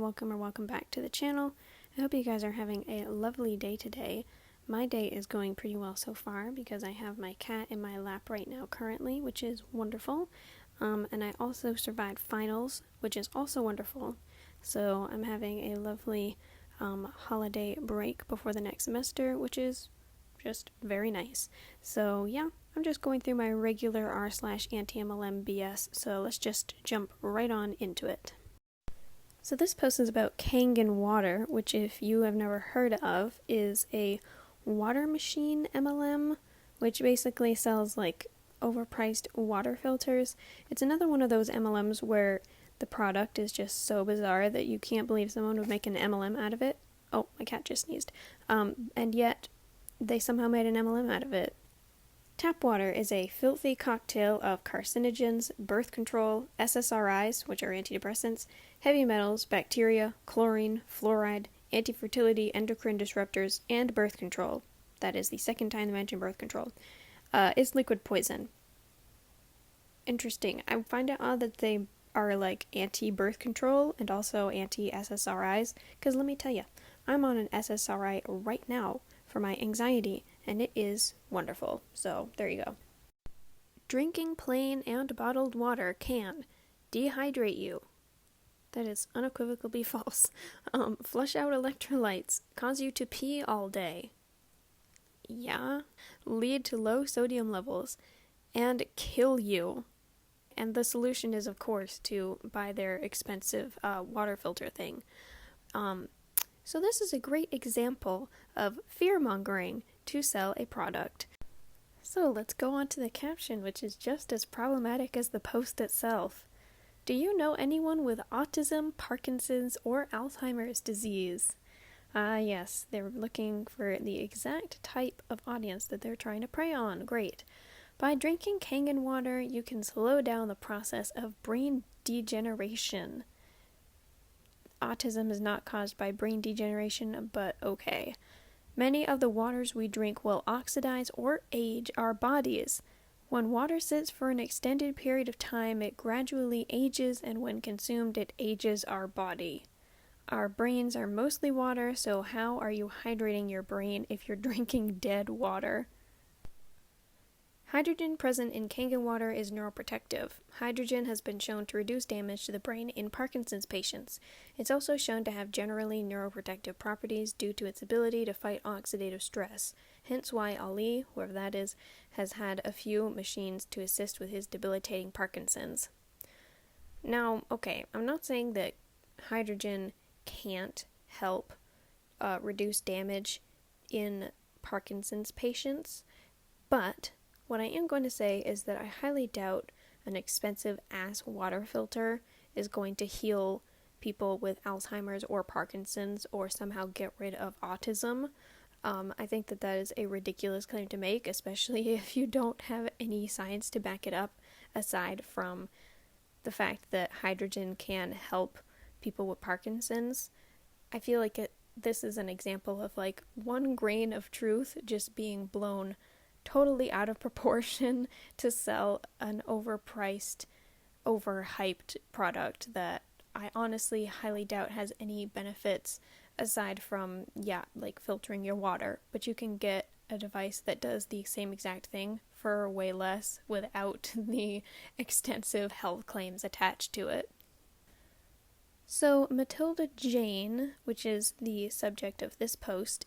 welcome back to the channel. I hope you guys are having a lovely day today. My day is going pretty well so far because I have my cat in my lap right now currently, which is wonderful. And I also survived finals, which is also wonderful. So I'm having a lovely holiday break before the next semester, which is just very nice. So yeah, I'm just going through my regular r/anti-MLM BS, so let's just jump right on into it. So this post is about Kangen Water, which if you have never heard of, is a water machine MLM, which basically sells like overpriced water filters. It's another one of those MLMs where the product is just so bizarre that you can't believe someone would make an MLM out of it. Oh, my cat just sneezed. And yet they somehow made an MLM out of it. Tap water is a filthy cocktail of carcinogens, birth control, SSRIs, which are antidepressants, heavy metals, bacteria, chlorine, fluoride, anti-fertility, endocrine disruptors, and birth control. That is the second time they mentioned birth control. Is liquid poison. Interesting. I find it odd that they are like anti-birth control and also anti-SSRIs, because let me tell you, I'm on an SSRI right now for my anxiety, and it is wonderful. So there you go. Drinking plain and bottled water can dehydrate you. That is unequivocally false. Flush out electrolytes, cause you to pee all day. Yeah. Lead to low sodium levels, and kill you. And the solution is, of course, to buy their expensive water filter thing. So this is a great example of fear-mongering to sell a product. So let's go on to the caption, which is just as problematic as the post itself. Do you know anyone with autism, Parkinson's, or Alzheimer's disease? Yes, they're looking for the exact type of audience that they're trying to prey on. Great. By drinking Kangen water, you can slow down the process of brain degeneration. Autism is not caused by brain degeneration, but okay. Many of the waters we drink will oxidize or age our bodies. When water sits for an extended period of time, it gradually ages, and when consumed, it ages our body. Our brains are mostly water, so how are you hydrating your brain if you're drinking dead water? Hydrogen present in Kangen water is neuroprotective. Hydrogen has been shown to reduce damage to the brain in Parkinson's patients. It's also shown to have generally neuroprotective properties due to its ability to fight oxidative stress. Hence why Ali, whoever that is, has had a few machines to assist with his debilitating Parkinson's. Now, okay, I'm not saying that hydrogen can't help reduce damage in Parkinson's patients, but what I am going to say is that I highly doubt an expensive-ass water filter is going to heal people with Alzheimer's or Parkinson's or somehow get rid of autism. I think that that is a ridiculous claim to make, especially if you don't have any science to back it up, aside from the fact that hydrogen can help people with Parkinson's. I feel like this is an example of like one grain of truth just being blown totally out of proportion to sell an overpriced, overhyped product that I honestly highly doubt has any benefits aside from, like filtering your water. But you can get a device that does the same exact thing for way less without the extensive health claims attached to it. So Matilda Jane, which is the subject of this post,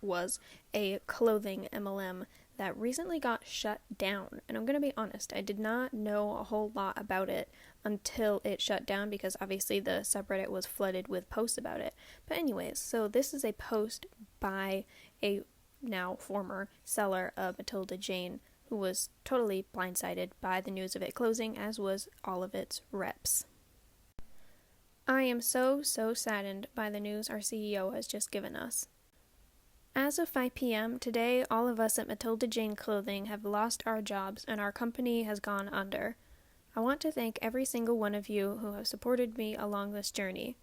was a clothing MLM that recently got shut down. And I'm going to be honest, I did not know a whole lot about it until it shut down because obviously the subreddit was flooded with posts about it. But anyways, so this is a post by a now former seller of Matilda Jane who was totally blindsided by the news of it closing, as was all of its reps. I am so saddened by the news our CEO has just given us. As of 5 p.m. today, all of us at Matilda Jane Clothing have lost our jobs and our company has gone under. I want to thank every single one of you who have supported me along this journey.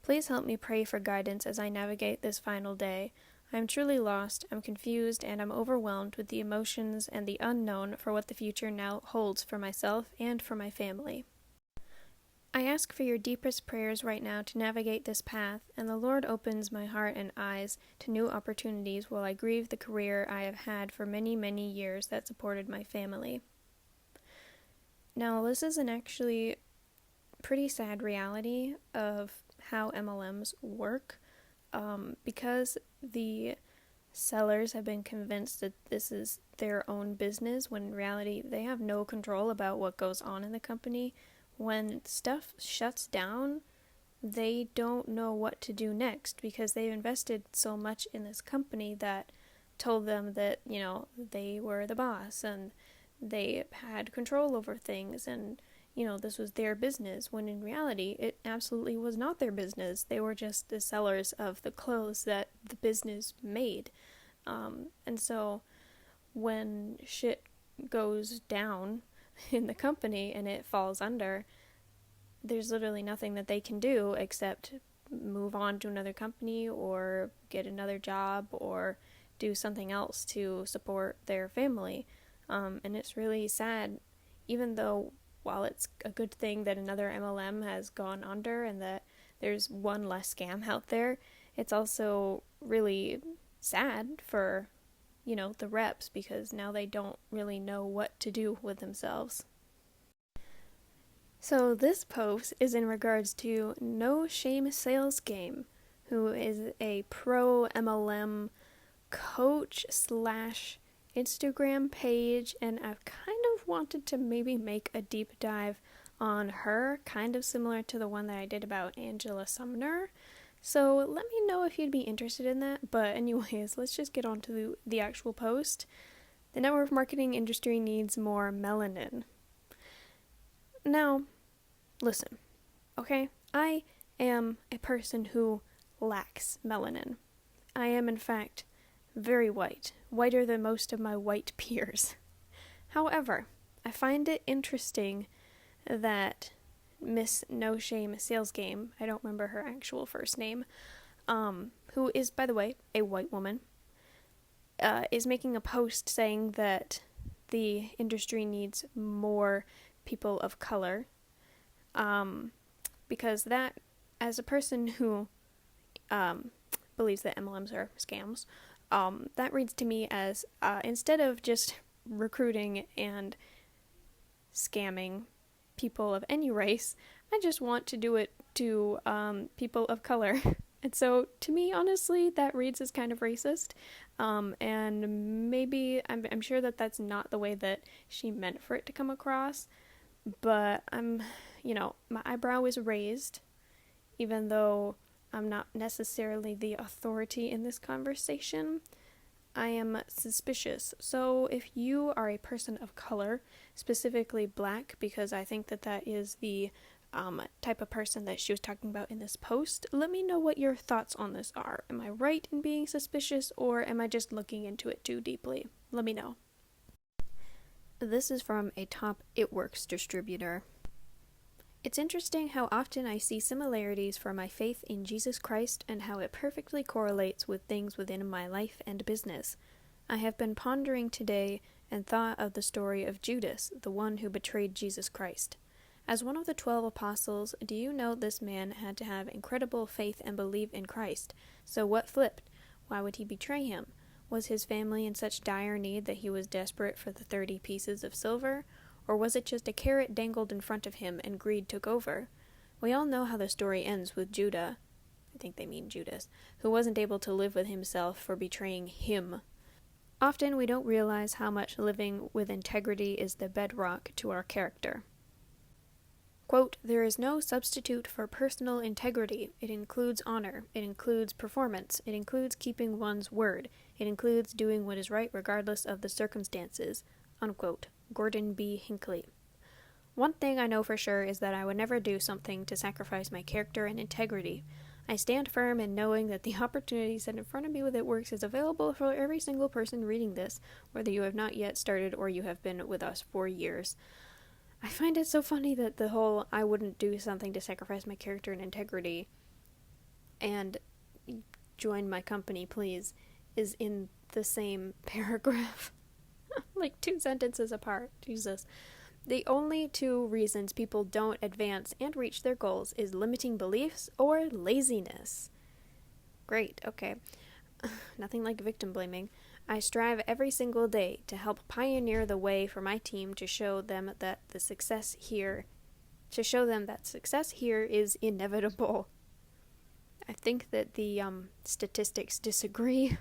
Please help me pray for guidance as I navigate this final day. I am truly lost, I'm confused, and I'm overwhelmed with the emotions and the unknown for what the future now holds for myself and for my family. I ask for your deepest prayers right now to navigate this path, and the Lord opens my heart and eyes to new opportunities while I grieve the career I have had for many, many years that supported my family. Now, this is an actually pretty sad reality of how MLMs work, because the sellers have been convinced that this is their own business, when in reality they have no control about what goes on in the company. When stuff shuts down, they don't know what to do next because they've invested so much in this company that told them that, they were the boss and they had control over things, and this was their business, when in reality it absolutely was not their business. They were just the sellers of the clothes that the business made. And so when shit goes down in the company and it falls under, there's literally nothing that they can do except move on to another company or get another job or do something else to support their family. And it's really sad, even though while it's a good thing that another MLM has gone under and that there's one less scam out there, it's also really sad for, the reps, because now they don't really know what to do with themselves. So this post is in regards to No Shame Sales Game, who is a pro MLM coach / Instagram page, and I've kind of wanted to maybe make a deep dive on her, kind of similar to the one that I did about Angela Sumner. So let me know if you'd be interested in that. But anyways, let's just get on to the actual post. The network marketing industry needs more melanin. Now, listen, okay? I am a person who lacks melanin. I am, in fact, very white, whiter than most of my white peers. However, I find it interesting that Miss No Shame Sales Game, I don't remember her actual first name, who is, by the way, a white woman, is making a post saying that the industry needs more people of color, because that, as a person who believes that MLMs are scams, that reads to me as, instead of just recruiting and scamming people of any race, I just want to do it to people of color. And so, to me, honestly, that reads as kind of racist, and maybe, I'm sure that that's not the way that she meant for it to come across, but my eyebrow is raised, even though I'm not necessarily the authority in this conversation. I am suspicious. So if you are a person of color, specifically black, because I think that is the type of person that she was talking about in this post, let me know what your thoughts on this are. Am I right in being suspicious, or am I just looking into it too deeply? Let me know. This is from a top It Works distributor. It's interesting how often I see similarities for my faith in Jesus Christ and how it perfectly correlates with things within my life and business. I have been pondering today and thought of the story of Judas, the one who betrayed Jesus Christ. As one of the 12 apostles, do you know this man had to have incredible faith and believe in Christ? So what flipped? Why would he betray him? Was his family in such dire need that he was desperate for the 30 pieces of silver? Or was it just a carrot dangled in front of him and greed took over? We all know how the story ends with Judah, I think they mean Judas, who wasn't able to live with himself for betraying him. Often we don't realize how much living with integrity is the bedrock to our character. Quote, there is no substitute for personal integrity. It includes honor. It includes performance. It includes keeping one's word. It includes doing what is right regardless of the circumstances. Unquote. Gordon B. Hinckley. One thing I know for sure is that I would never do something to sacrifice my character and integrity. I stand firm in knowing that the opportunity set in front of me with It Works is available for every single person reading this, whether you have not yet started or you have been with us for years. I find it so funny that the whole I wouldn't do something to sacrifice my character and integrity and join my company, please, is in the same paragraph. Like 2 sentences apart. Jesus. The only two reasons people don't advance and reach their goals is limiting beliefs or laziness. Great, okay. Nothing like victim blaming. I strive every single day to help pioneer the way for my team to show them that success here is inevitable. I think that the statistics disagree.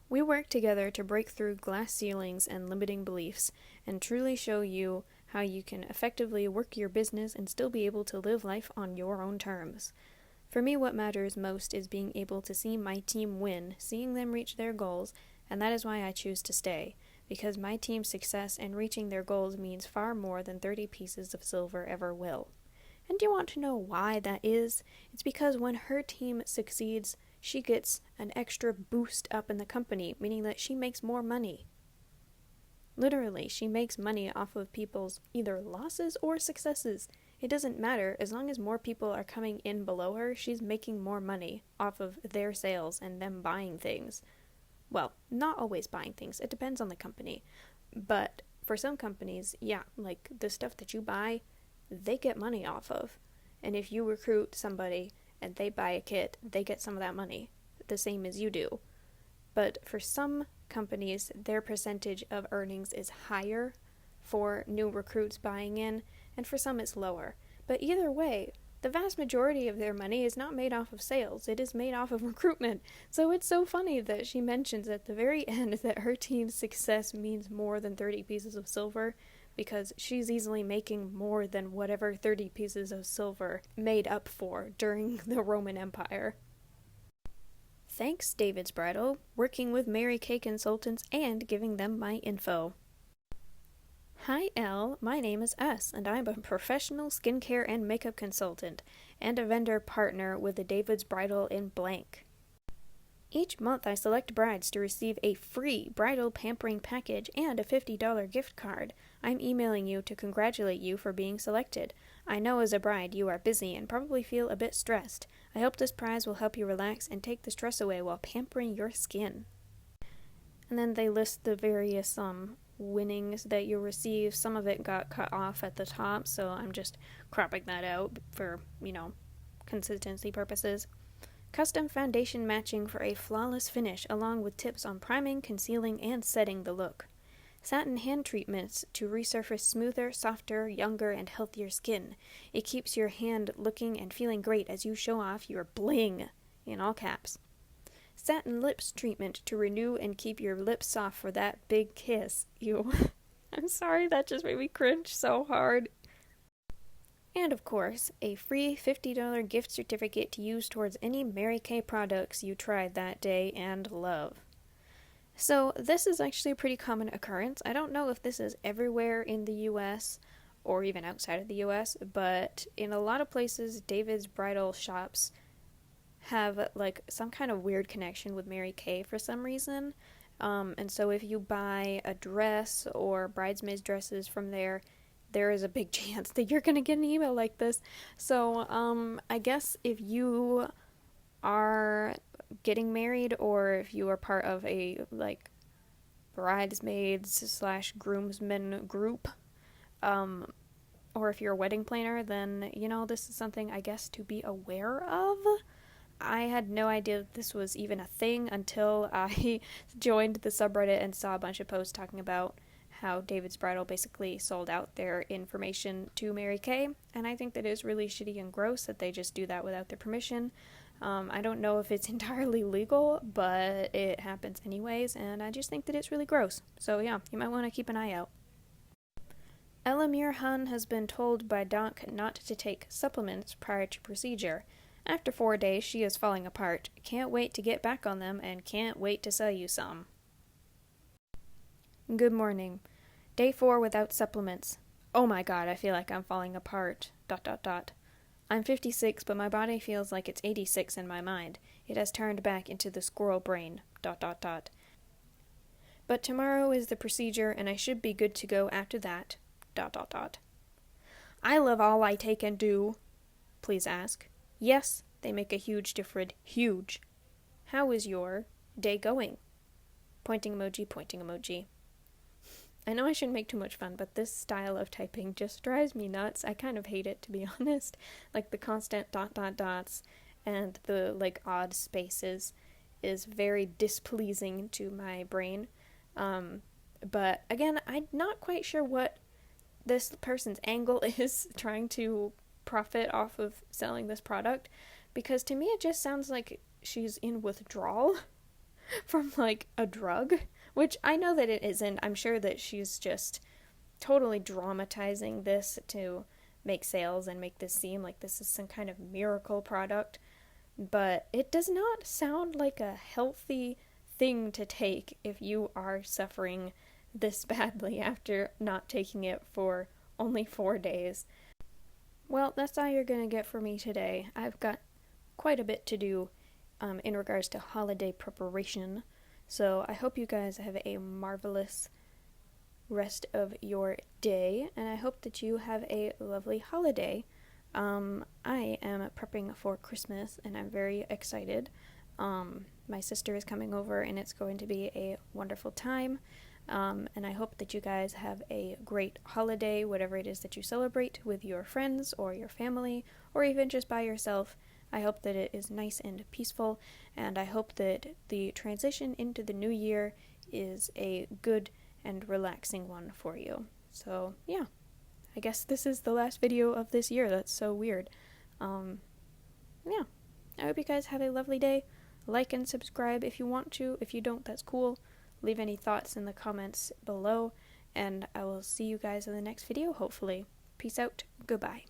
We work together to break through glass ceilings and limiting beliefs and truly show you how you can effectively work your business and still be able to live life on your own terms. For me, what matters most is being able to see my team win, seeing them reach their goals, and that is why I choose to stay, because my team's success and reaching their goals means far more than 30 pieces of silver ever will. And do you want to know why that is? It's because when her team succeeds, she gets an extra boost up in the company, meaning that she makes more money. Literally, she makes money off of people's either losses or successes. It doesn't matter, as long as more people are coming in below her, she's making more money off of their sales and them buying things. Well, not always buying things, it depends on the company. But for some companies, yeah, like the stuff that you buy, they get money off of. And if you recruit somebody and they buy a kit, they get some of that money, the same as you do. But for some companies, their percentage of earnings is higher for new recruits buying in, and for some it's lower. But either way, the vast majority of their money is not made off of sales, it is made off of recruitment. So it's so funny that she mentions at the very end that her team's success means more than 30 pieces of silver, because she's easily making more than whatever 30 pieces of silver made up for during the Roman Empire. Thanks, David's Bridal, working with Mary Kay Consultants and giving them my info. Hi, Elle. My name is S, and I'm a professional skincare and makeup consultant, and a vendor partner with the David's Bridal in blank. Each month I select brides to receive a free bridal pampering package and a $50 gift card. I'm emailing you to congratulate you for being selected. I know as a bride you are busy and probably feel a bit stressed. I hope this prize will help you relax and take the stress away while pampering your skin. And then they list the various winnings that you receive. Some of it got cut off at the top, so I'm just cropping that out for, consistency purposes. Custom foundation matching for a flawless finish, along with tips on priming, concealing, and setting the look. Satin hand treatments to resurface smoother, softer, younger, and healthier skin. It keeps your hand looking and feeling great as you show off your bling, in all caps. Satin lips treatment to renew and keep your lips soft for that big kiss. Ew. I'm sorry, that just made me cringe so hard. And of course, a free $50 gift certificate to use towards any Mary Kay products you tried that day and love. So this is actually a pretty common occurrence. I don't know if this is everywhere in the US or even outside of the US, but in a lot of places, David's Bridal shops have some kind of weird connection with Mary Kay for some reason. And so if you buy a dress or bridesmaids dresses from there is a big chance that you're going to get an email like this. So I guess if you are getting married, or if you are part of a bridesmaids / groomsmen group, or if you're a wedding planner, then this is something I guess to be aware of. I had no idea that this was even a thing until I joined the subreddit and saw a bunch of posts talking about how David's Bridal basically sold out their information to Mary Kay, and I think that is really shitty and gross that they just do that without their permission. I don't know if it's entirely legal, but it happens anyways, and I just think that it's really gross. So yeah, you might want to keep an eye out. Elamir Han has been told by Doc not to take supplements prior to procedure. After 4 days, she is falling apart. Can't wait to get back on them, and can't wait to sell you some. Good morning. Day 4 without supplements. Oh my god, I feel like I'm falling apart. ... I'm 56, but my body feels like it's 86 in my mind. It has turned back into the squirrel brain. ... But tomorrow is the procedure, and I should be good to go after that. ... I love all I take and do. Please ask. Yes, they make a huge difference. Huge. How is your day going? Pointing emoji, pointing emoji. I know I shouldn't make too much fun, but this style of typing just drives me nuts. I kind of hate it, to be honest. Like the constant dots and the like odd spaces is very displeasing to my brain. But again, I'm not quite sure what this person's angle is trying to profit off of selling this product, because to me it just sounds like she's in withdrawal from like a drug, which I know that it isn't. I'm sure that she's just totally dramatizing this to make sales and make this seem like this is some kind of miracle product, but it does not sound like a healthy thing to take if you are suffering this badly after not taking it for only 4 days. Well, that's all you're gonna get from me today. I've got quite a bit to do in regards to holiday preparation, so I hope you guys have a marvelous rest of your day, and I hope that you have a lovely holiday. I am prepping for Christmas, and I'm very excited. My sister is coming over, and it's going to be a wonderful time. And I hope that you guys have a great holiday, whatever it is that you celebrate with your friends or your family, or even just by yourself. I hope that it is nice and peaceful, and I hope that the transition into the new year is a good and relaxing one for you. So, yeah, I guess this is the last video of this year. That's so weird. Yeah, I hope you guys have a lovely day. Like and subscribe if you want to. If you don't, that's cool. Leave any thoughts in the comments below, and I will see you guys in the next video, hopefully. Peace out. Goodbye.